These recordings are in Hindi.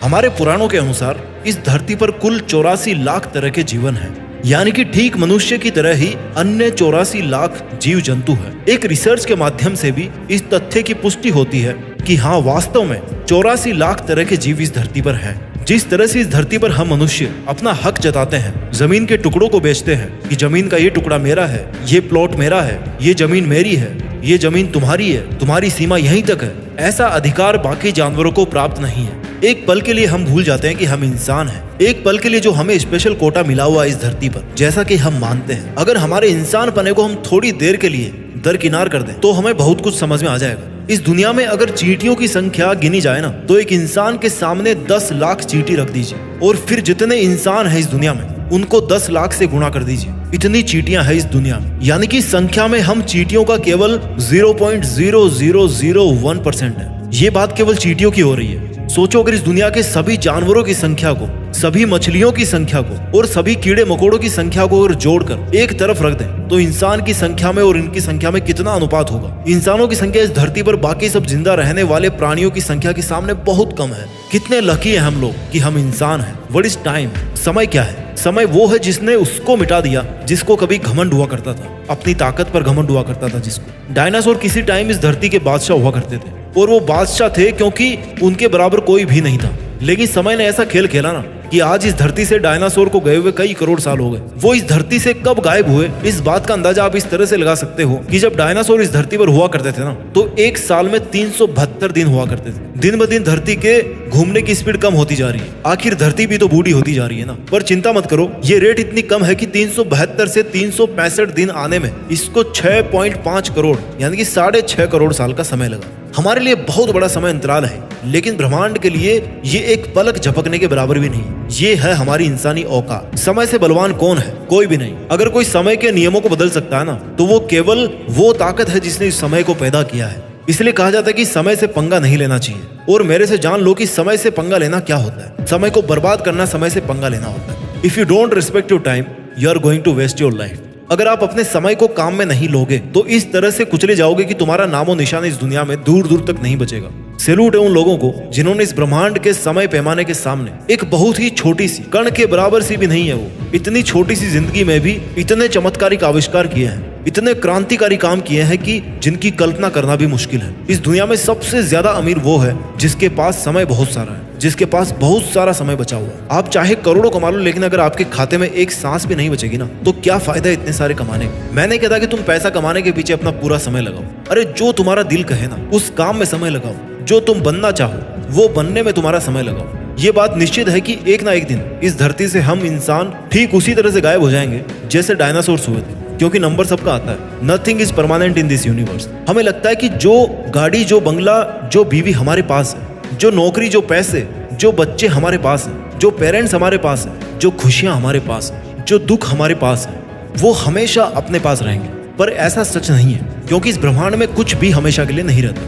हमारे पुराणों के अनुसार इस धरती पर कुल 84 लाख तरह के जीवन हैं, यानी कि ठीक मनुष्य की तरह ही अन्य 84 लाख जीव जंतु है। एक रिसर्च के माध्यम से भी इस तथ्य की पुष्टि होती है कि हाँ, वास्तव में 84 लाख तरह के जीव इस धरती पर हैं। जिस तरह से इस धरती पर हम मनुष्य अपना हक जताते हैं, जमीन के टुकड़ों को बेचते हैं कि जमीन का ये टुकड़ा मेरा है, ये प्लॉट मेरा है, ये जमीन मेरी है, ये जमीन तुम्हारी है, तुम्हारी सीमा यहीं तक है, ऐसा अधिकार बाकी जानवरों को प्राप्त नहीं है। एक पल के लिए हम भूल जाते हैं कि हम इंसान हैं। एक पल के लिए जो हमें स्पेशल कोटा मिला हुआ है इस धरती पर, जैसा कि हम मानते हैं, अगर हमारे इंसान पने को हम थोड़ी देर के लिए दरकिनार कर दें तो हमें बहुत कुछ समझ में आ जाएगा। इस दुनिया में अगर चींटियों की संख्या गिनी जाए ना, तो एक इंसान के सामने 10 लाख चींटी रख दीजिए और फिर जितने इंसान है इस दुनिया में उनको 10 लाख से गुणा कर दीजिए। इतनी चींटियां हैं इस दुनिया में, यानी कि संख्या में हम चींटियों का केवल 0.0001% है। ये बात केवल चींटियों की हो रही है। सोचो, अगर इस दुनिया के सभी जानवरों की संख्या को, सभी मछलियों की संख्या को और सभी कीड़े मकोड़ों की संख्या को अगर जोड़कर एक तरफ रख दें तो इंसान की संख्या में और इनकी संख्या में कितना अनुपात होगा। इंसानों की संख्या इस धरती पर बाकी सब जिंदा रहने वाले प्राणियों की संख्या के सामने बहुत कम है। कितने लकी है हम लोग कि हम इंसान हैं। What is time? समय क्या है? समय वो है जिसने उसको मिटा दिया जिसको कभी घमंड हुआ करता था, अपनी ताकत पर घमंड हुआ करता था जिसको। डायनासोर किसी टाइम इस धरती के बादशाह हुआ करते थे और वो बादशाह थे क्योंकि उनके बराबर कोई भी नहीं था। लेकिन समय ने ऐसा खेल खेला ना कि आज इस धरती से डायनासोर को गए हुए कई करोड़ साल हो गए। वो इस धरती से कब गायब हुए, इस बात का अंदाजा आप इस तरह से लगा सकते हो कि जब डायनासोर इस धरती पर हुआ करते थे ना, तो एक साल में 372 दिन हुआ करते थे। दिन ब दिन धरती के घूमने की स्पीड कम होती जा रही है। आखिर धरती भी तो बूढ़ी होती जा रही है ना। पर चिंता मत करो, ये रेट इतनी कम है कि 372 से 365 दिन आने में इसको 6.5 करोड़ यानी कि 6.5 करोड़ साल का समय लगा। हमारे लिए बहुत बड़ा समय अंतराल है, लेकिन ब्रह्मांड के लिए ये एक पलक झपकने के बराबर भी नहीं। ये है हमारी इंसानी औकात। समय से बलवान कौन है? कोई भी नहीं। अगर कोई समय के नियमों को बदल सकता है ना, तो वो केवल वो ताकत है जिसने इस समय को पैदा किया है। इसलिए कहा जाता है कि समय से पंगा नहीं लेना चाहिए। और मेरे से जान लो कि समय से पंगा लेना क्या होता है। समय को बर्बाद करना समय से पंगा लेना होता है। If you don't respect your time, you are going to waste your life. अगर आप अपने समय को काम में नहीं लोगे तो इस तरह से कुचले जाओगे कि तुम्हारा नामो निशान इस दुनिया में दूर दूर तक नहीं बचेगा। सैल्यूट है उन लोगों को जिन्होंने इस ब्रह्मांड के समय पैमाने के सामने एक बहुत ही छोटी सी कण के बराबर सी भी नहीं है, वो इतनी छोटी सी जिंदगी में भी इतने चमत्कारिक आविष्कार किए हैं, इतने क्रांतिकारी काम किए हैं कि जिनकी कल्पना करना भी मुश्किल है। इस दुनिया में सबसे ज्यादा अमीर वो है जिसके पास समय बहुत सारा है, जिसके पास बहुत सारा समय बचा हुआ है। आप चाहे करोड़ों कमा लो, लेकिन अगर आपके खाते में एक सांस भी नहीं बचेगी ना, तो क्या फायदा इतने सारे कमाने का। मैं नहीं कहता कि तुम पैसा कमाने के पीछे अपना पूरा समय लगाओ। अरे जो तुम्हारा दिल कहे ना, उस काम में समय लगाओ। जो तुम बनना चाहो वो बनने में तुम्हारा समय लगाओ। ये बात निश्चित है कि एक ना एक दिन इस धरती से हम इंसान ठीक उसी तरह से गायब हो जाएंगे जैसे डायनासोर्स हुए थे, क्योंकि नंबर सबका आता है। Nothing is permanent in this universe. हमें लगता है कि जो गाड़ी, जो बंगला, जो बीवी हमारे पास है, जो नौकरी, जो पैसे, जो बच्चे हमारे पास हैं, जो पेरेंट्स हमारे पास हैं, जो खुशियां हमारे पास हैं, जो दुख हमारे पास है, वो हमेशा अपने पास रहेंगे। पर ऐसा सच नहीं है, क्योंकि इस ब्रह्मांड में कुछ भी हमेशा के लिए नहीं रहता।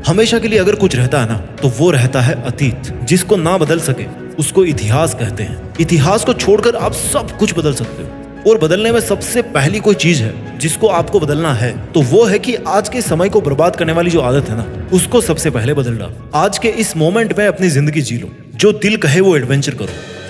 हमेशा के लिए अगर कुछ रहता है ना, तो वो रहता है अतीत, जिसको ना बदल सके उसको इतिहास कहते हैं। इतिहास को छोड़कर आप सब कुछ बदल सकते हो, और बदलने में सबसे पहली कोई चीज है जिसको आपको बदलना है, तो वो है कि आज के समय को बर्बाद करने वाली जो आदत है ना, उसको सबसे पहले बदल डालो। आज के इस मोमेंट में अपनी जिंदगी जी लो। जो दिल कहे वो एडवेंचर करो,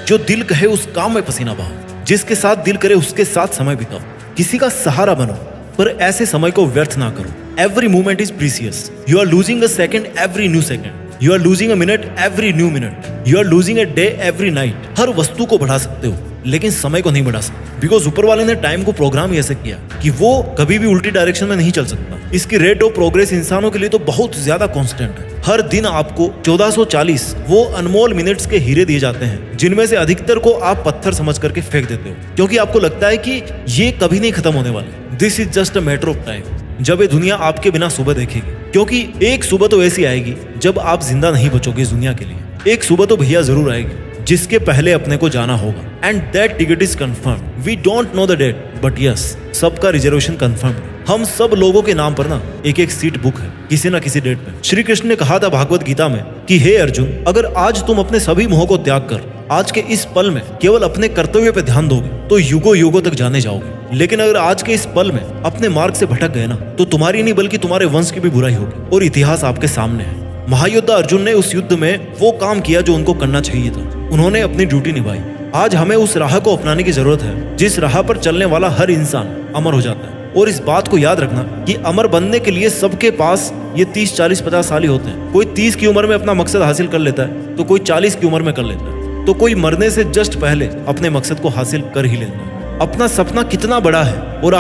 जो दिल कहे उस काम में पसीना बहाओ, जिसके साथ दिल करे उसके साथ समय बिताओ। किसी का सहारा बनो, पर ऐसे समय को व्यर्थ ना करो। Every moment is precious. You are losing a second every new second. You are losing a minute every new minute. You are losing a day every night. हर वस्तु को बढ़ा सकते हो, लेकिन समय को नहीं बढ़ा सकते, बिकॉज ऊपर वाले ने टाइम को प्रोग्राम ऐसे किया कि वो कभी भी उल्टी डायरेक्शन में नहीं चल सकता। इसकी रेट ऑफ प्रोग्रेस इंसानों के लिए तो बहुत ज्यादा कांस्टेंट है। हर दिन आपको 1440 वो अनमोल मिनट्स के हीरे दिए जाते हैं, जिनमें से अधिकतर को आप पत्थर समझ करके फेंक देते हो, क्योंकि आपको लगता है कि ये कभी नहीं खत्म होने वाले। This is just a matter of time, जब ये दुनिया आपके बिना सुबह देखेगी। क्योंकि एक सुबह तो ऐसी आएगी जब आप जिंदा नहीं बचोगे इस दुनिया के लिए। एक सुबह तो भैया जरूर आएगी जिसके पहले अपने को जाना होगा। And that ticket is confirm. We don't know the date, but yes, सबका रिजर्वेशन कंफर्म है। हम सब लोगों के नाम पर ना एक एक सीट बुक है किसी ना किसी डेट पे। श्री कृष्ण ने कहा था भागवत गीता में कि हे अर्जुन, अगर आज तुम अपने सभी मोह को त्याग कर आज के इस पल में केवल अपने कर्तव्य पे ध्यान दोगे तो युगों युगों तक जाने जाओगे। लेकिन अगर आज के इस पल में अपने मार्ग से भटक गए ना, तो तुम्हारी नहीं बल्कि तुम्हारे वंश की भी बुराई होगी और इतिहास आपके सामने है। महायोद्धा अर्जुन ने उस युद्ध में वो काम किया जो उनको करना चाहिए था। उन्होंने अपनी ड्यूटी निभाई। आज हमें उस राह को अपनाने की जरूरत है जिस राह पर चलने वाला हर इंसान अमर हो जाता है। और इस बात को याद रखना कि अमर बनने के लिए सबके पास ये 30, 40, 50 साल ही होते हैं। कोई 30 की उम्र में अपना मकसद हासिल कर लेता है तो कोई 40 की उम्र में कर लेता है, तो कोई मरने से जस्ट पहले अपने मकसद को हासिल कर ही लेता है। अपना सपना कितना बड़ा है और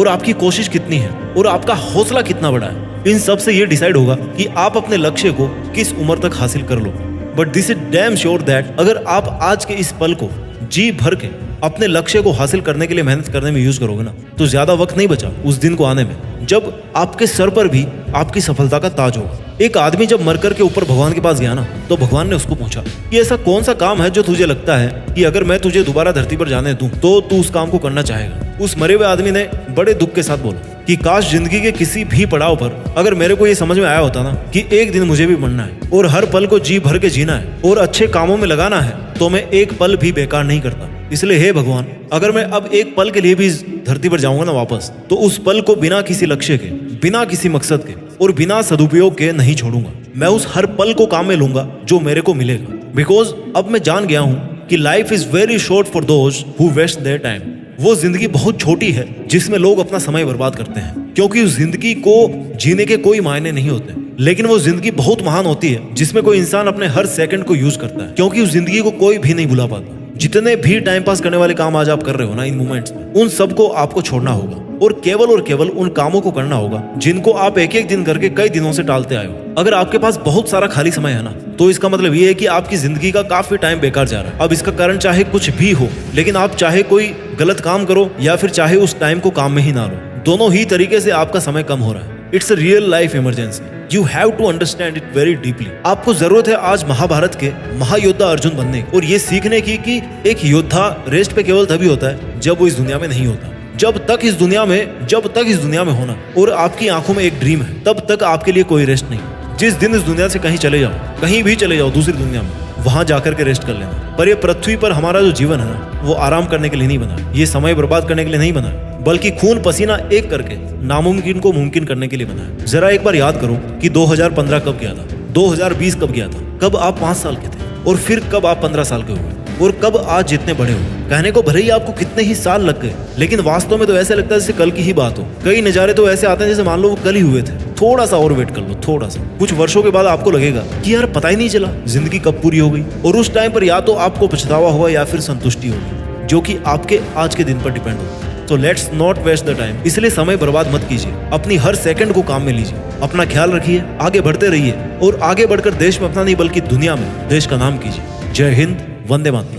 आपकी कोशिश कितनी है और आपका हौसला कितना बड़ा है, इन सब से ये डिसाइड होगा कि आप अपने लक्ष्य को किस उम्र तक हासिल कर लो। But this is damn sure that अगर आप आज के इस पल को जी भर के अपने लक्ष्य को हासिल करने के लिए मेहनत करने में यूज करोगे ना, तो ज्यादा वक्त नहीं बचा उस दिन को आने में जब आपके सर पर भी आपकी सफलता का ताज होगा। एक आदमी जब मरकर के ऊपर भगवान के पास गया ना, तो भगवान ने उसको पूछा कि ऐसा कौन सा काम है जो तुझे लगता है कि अगर मैं तुझे दोबारा धरती पर जाने दूं तो तू उस काम को करना चाहेगा। उस मरे हुए आदमी ने बड़े दुख के साथ बोला कि काश जिंदगी के किसी भी पड़ाव पर अगर मेरे को ये समझ में आया होता ना कि एक दिन मुझे भी मरना है और हर पल को जी भर के जीना है और अच्छे कामों में लगाना है, तो मैं एक पल भी बेकार नहीं करता। इसलिए हे भगवान, अगर मैं अब एक पल के लिए भी इस धरती पर जाऊंगा ना वापस, तो उस पल को बिना किसी लक्ष्य के, बिना किसी मकसद के और बिना सदुपयोग के नहीं छोड़ूंगा। मैं उस हर पल को काम में लूंगा जो मेरे को मिलेगा। बिकॉज अब मैं जान गया हूँ कि life is very short for those who waste their time. वो जिंदगी बहुत छोटी है जिसमें लोग अपना समय बर्बाद करते हैं, क्योंकि उस जिंदगी को जीने के कोई मायने नहीं होते। लेकिन वो जिंदगी बहुत महान होती है जिसमें कोई इंसान अपने हर सेकंड को यूज करता है, क्योंकि उस जिंदगी को कोई भी नहीं भुला पाता। जितने भी टाइम पास करने वाले काम आज आप कर रहे हो ना इन मोमेंट्स में, उन सबको आपको छोड़ना होगा और केवल उन कामों को करना होगा जिनको आप एक एक दिन करके कई दिनों से टालते आए हो। अगर आपके पास बहुत सारा खाली समय है ना, तो इसका मतलब ये है कि आपकी जिंदगी का काफी टाइम बेकार जा रहा है। अब इसका कारण चाहे कुछ भी हो, लेकिन आप चाहे कोई गलत काम करो या फिर चाहे उस टाइम को काम में ही ना लो, दोनों ही तरीके से आपका समय कम हो रहा है। It's a real life emergency. You have to understand it very deeply. आपको जरूरत है आज महाभारत के महायोद्धा अर्जुन बनने की और ये सीखने की कि एक योद्धा रेस्ट पे केवल तभी होता है जब वो इस दुनिया में नहीं होता। जब तक इस दुनिया में होना और आपकी आंखों में एक ड्रीम है, तब तक आपके लिए कोई रेस्ट नहीं। जिस दिन इस दुनिया से कहीं भी चले जाओ दूसरी दुनिया में, वहां जाकर के रेस्ट कर लेना। पर ये पृथ्वी पर हमारा जो जीवन है ना, वो आराम करने के लिए नहीं बना, ये समय बर्बाद करने के लिए नहीं बना, बल्कि खून पसीना एक करके नामुमकिन को मुमकिन करने के लिए बना है। जरा एक बार याद करो कि 2015 कब गया था, 2020 कब गया था, कब आप 5 साल के थे और फिर कब आप 15 साल के हुए और कब आज जितने बड़े हो। कहने को भले ही आपको कितने ही साल लग गए, लेकिन वास्तव में तो ऐसे लगता है जैसे कल की ही बात हो। कई नजारे तो ऐसे आते हैं जैसे मान लो वो कल ही हुए थे। थोड़ा सा और वेट कर लो, थोड़ा सा कुछ वर्षों के बाद आपको लगेगा कि यार पता ही नहीं चला जिंदगी कब पूरी हो गई। और उस टाइम पर या तो आपको पछतावा होगा या फिर संतुष्टि होगी, जो कि आपके आज के दिन पर डिपेंड होगा। तो let's not waste the time. इसलिए समय बर्बाद मत कीजिए, अपनी हर सेकंड को काम में लीजिए, अपना ख्याल रखिए, आगे बढ़ते रहिए और आगे बढ़कर देश में अपना नहीं बल्कि दुनिया में देश का नाम कीजिए। जय हिंद, वंदे मातरम।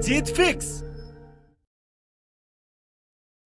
जीत फिक्स।